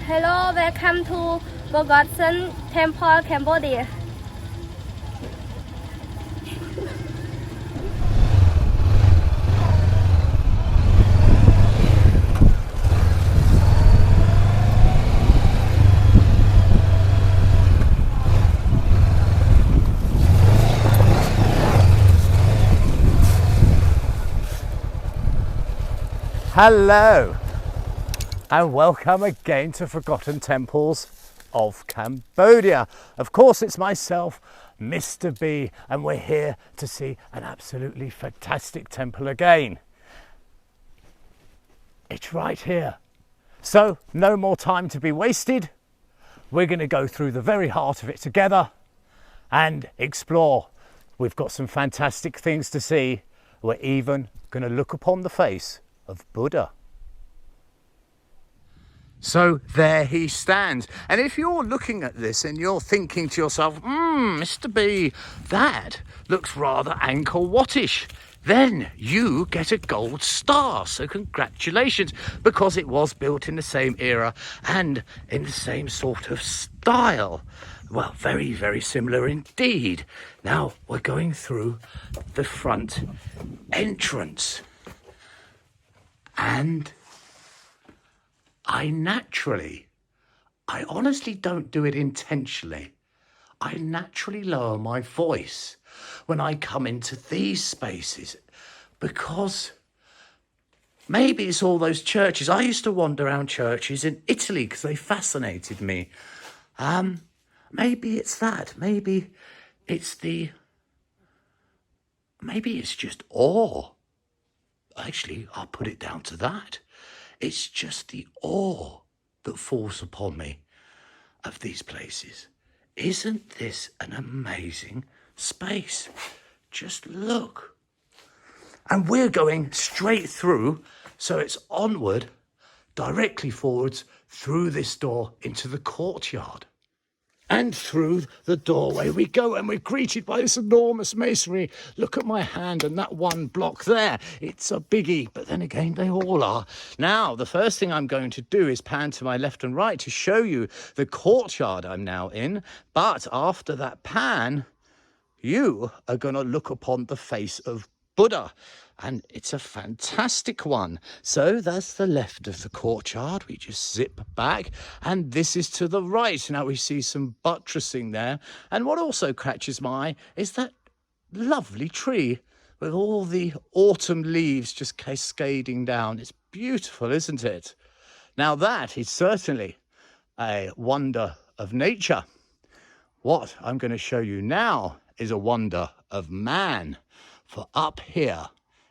Hello, welcome to Forgotten Temple, Cambodia. Hello and welcome again to Forgotten Temples of Cambodia. Of course it's myself, Mr. B, and we're here to see an absolutely fantastic temple again. It's right here. So no more time to be wasted. We're going to go through the very heart of it together and explore. We've got some fantastic things to see. We're even going to look upon the face of Buddha. So there he stands. And if you're looking at this and you're thinking to yourself, Mr. B, that looks rather Angkor-Watish, then you get a gold star. So congratulations, because it was built in the same era and in the same sort of style. Well, very, very similar indeed. Now we're going through the front entrance. And I honestly don't do it intentionally. I naturally lower my voice when I come into these spaces because maybe it's all those churches. I used to wander around churches in Italy because they fascinated me. Maybe it's that. Maybe it's just awe. Actually, I'll put it down to that. It's just the awe that falls upon me of these places. Isn't this an amazing space? Just look. And we're going straight through, so it's onward, directly forwards, through this door into the courtyard. And through the doorway we go, and we're greeted by this enormous masonry. Look at my hand and that one block there. It's a biggie, but then again, they all are. Now, the first thing I'm going to do is pan to my left and right to show you the courtyard I'm now in. But after that pan, you are going to look upon the face of Buddha. And it's a fantastic one. So that's the left of the courtyard. We just zip back, and this is to the right. Now we see some buttressing there. And what also catches my eye is that lovely tree with all the autumn leaves just cascading down. It's beautiful, isn't it? Now that is certainly a wonder of nature. What I'm going to show you now is a wonder of man. For up here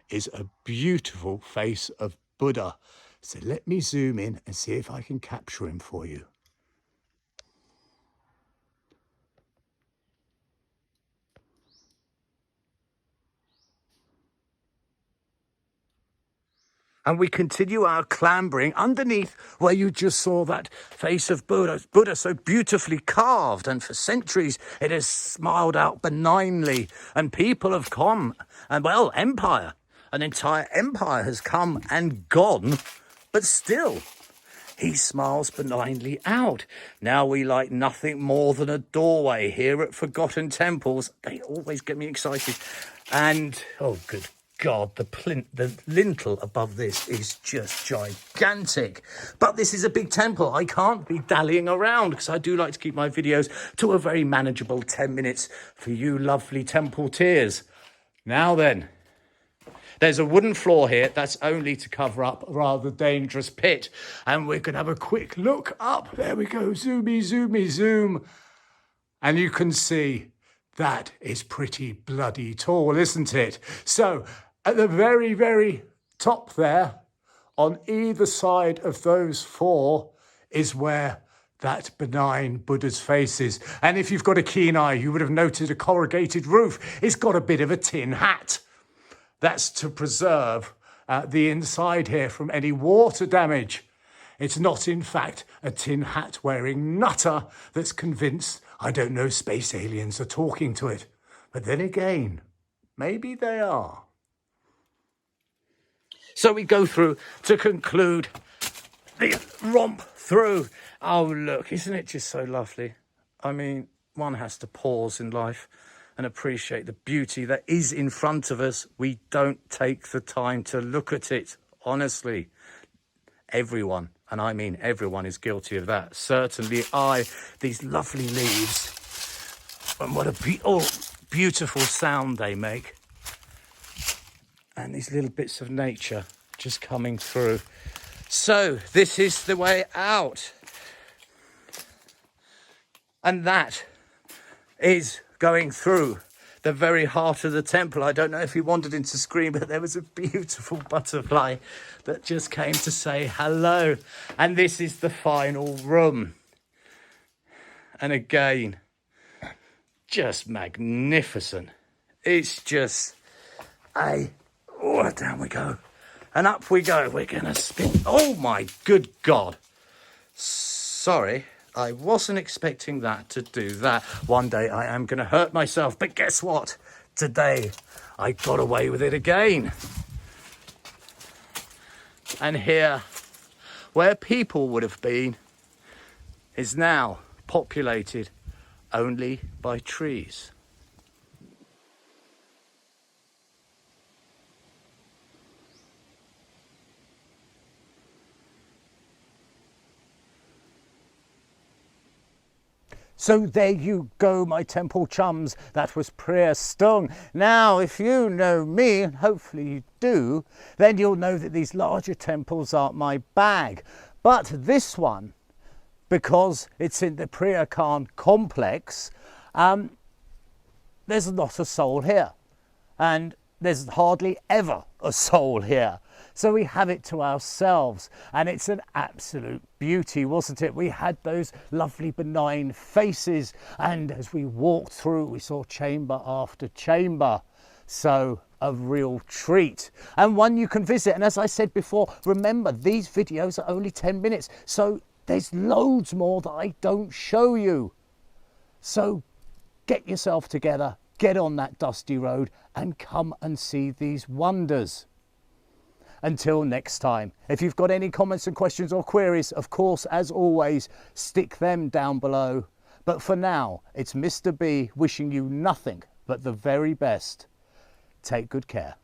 is a beautiful face of Buddha. So let me zoom in and see if I can capture him for you. And we continue our clambering underneath where you just saw that face of Buddha. Buddha so beautifully carved, and for centuries it has smiled out benignly, and people have come, and well, an entire empire has come and gone, but still he smiles benignly out. Now we like nothing more than a doorway here at Forgotten Temples. They always get me excited. And, oh, good God, the lintel above this is just gigantic. But this is a big temple. I can't be dallying around because I do like to keep my videos to a very manageable 10 minutes for you lovely temple tears. Now then, there's a wooden floor here. That's only to cover up a rather dangerous pit. And we're going to have a quick look up. There we go. Zoomy, zoomy, zoom. And you can see that is pretty bloody tall, isn't it? So at the very, very top there, on either side of those four, is where that benign Buddha's face is. And if you've got a keen eye, you would have noted a corrugated roof. It's got a bit of a tin hat. That's to preserve the inside here from any water damage. It's not, in fact, a tin hat wearing nutter that's convinced, I don't know, space aliens are talking to it. But then again, maybe they are. So we go through to conclude the romp through. Oh, look, isn't it just so lovely? I mean, one has to pause in life and appreciate the beauty that is in front of us. We don't take the time to look at it, honestly. Everyone, and I mean everyone, is guilty of that. Certainly I. These lovely leaves, and what a beautiful sound they make. And these little bits of nature just coming through. So this is the way out. And that is going through the very heart of the temple. I don't know if he wanted him to scream, but there was a beautiful butterfly that just came to say hello. And this is the final room. And again, just magnificent. It's just down we go. And up we go. We're going to spin. Oh, my good God. Sorry, I wasn't expecting that to do that. One day I am going to hurt myself. But guess what? Today I got away with it again. And here, where people would have been, is now populated only by trees. So there you go, my temple chums. That was Preah Stung. Now, if you know me, and hopefully you do, then you'll know that these larger temples aren't my bag. But this one, because it's in the Preah Khan complex, there's not a soul here. And there's hardly ever a soul here. So we have it to ourselves, and it's an absolute beauty, wasn't it? We had those lovely benign faces, and as we walked through, we saw chamber after chamber. So a real treat, and one you can visit. And as I said before, remember, these videos are only 10 minutes, so there's loads more that I don't show you. So get yourself together, get on that dusty road, and come and see these wonders. Until next time, if you've got any comments and questions or queries, of course, as always, stick them down below. But for now, it's Mr. B wishing you nothing but the very best. Take good care.